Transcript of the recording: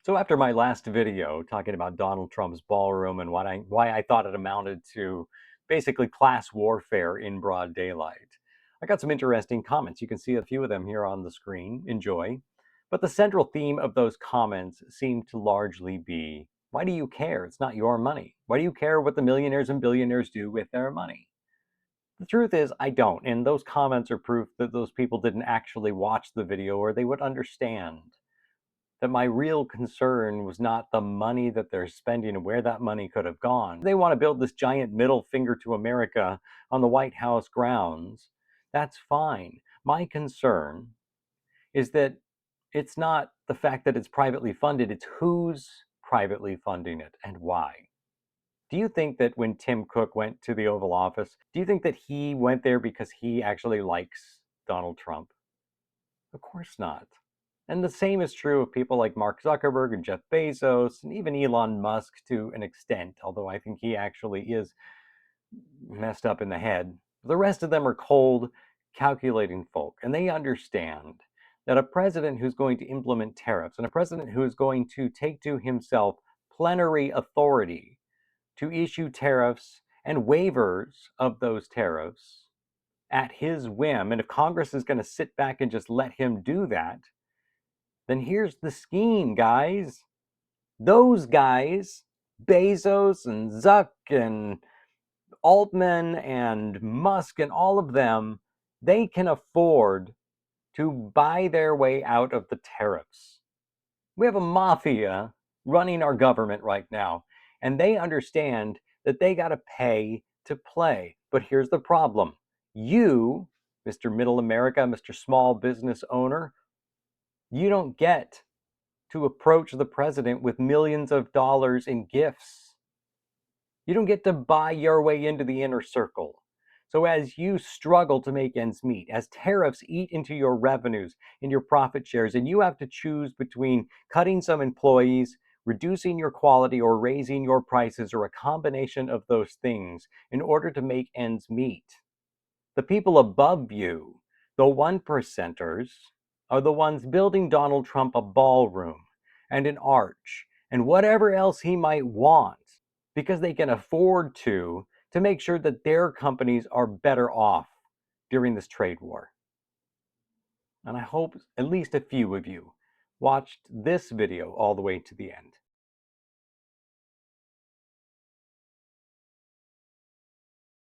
So after my last video talking about Donald Trump's ballroom and why I thought it amounted to basically class warfare in broad daylight, I got some interesting comments. You can see a few of them here on the screen. Enjoy. But the central theme of those comments seemed to largely be, why do you care? It's not your money. Why do you care what the millionaires and billionaires do with their money? The truth is, I don't. And those comments are proof that those people didn't actually watch the video or they would understand that my real concern was not the money that they're spending and where that money could have gone. They want to build this giant middle finger to America on the White House grounds. That's fine. My concern is that it's not the fact that it's privately funded, it's who's privately funding it and why. Do you think that when Tim Cook went to the Oval Office, do you think that he went there because he actually likes Donald Trump? Of course not. And the same is true of people like Mark Zuckerberg and Jeff Bezos and even Elon Musk to an extent, although I think he actually is messed up in the head. The rest of them are cold, calculating folk, and they understand that a president who's going to implement tariffs and a president who is going to take to himself plenary authority to issue tariffs and waivers of those tariffs at his whim, and if Congress is going to sit back and just let him do that, then here's the scheme, guys. Those guys, Bezos and Zuck and Altman and Musk and all of them, they can afford to buy their way out of the tariffs. We have a mafia running our government right now, and they understand that they got to pay to play. But here's the problem. You, Mr. Middle America, Mr. Small Business Owner, you don't get to approach the president with millions of dollars in gifts. You don't get to buy your way into the inner circle. So as you struggle to make ends meet, as tariffs eat into your revenues and your profit shares, and you have to choose between cutting some employees, reducing your quality, or raising your prices, or a combination of those things in order to make ends meet, the people above you, the one percenters, are the ones building Donald Trump a ballroom and an arch and whatever else he might want because they can afford to make sure that their companies are better off during this trade war. And I hope at least a few of you watched this video all the way to the end.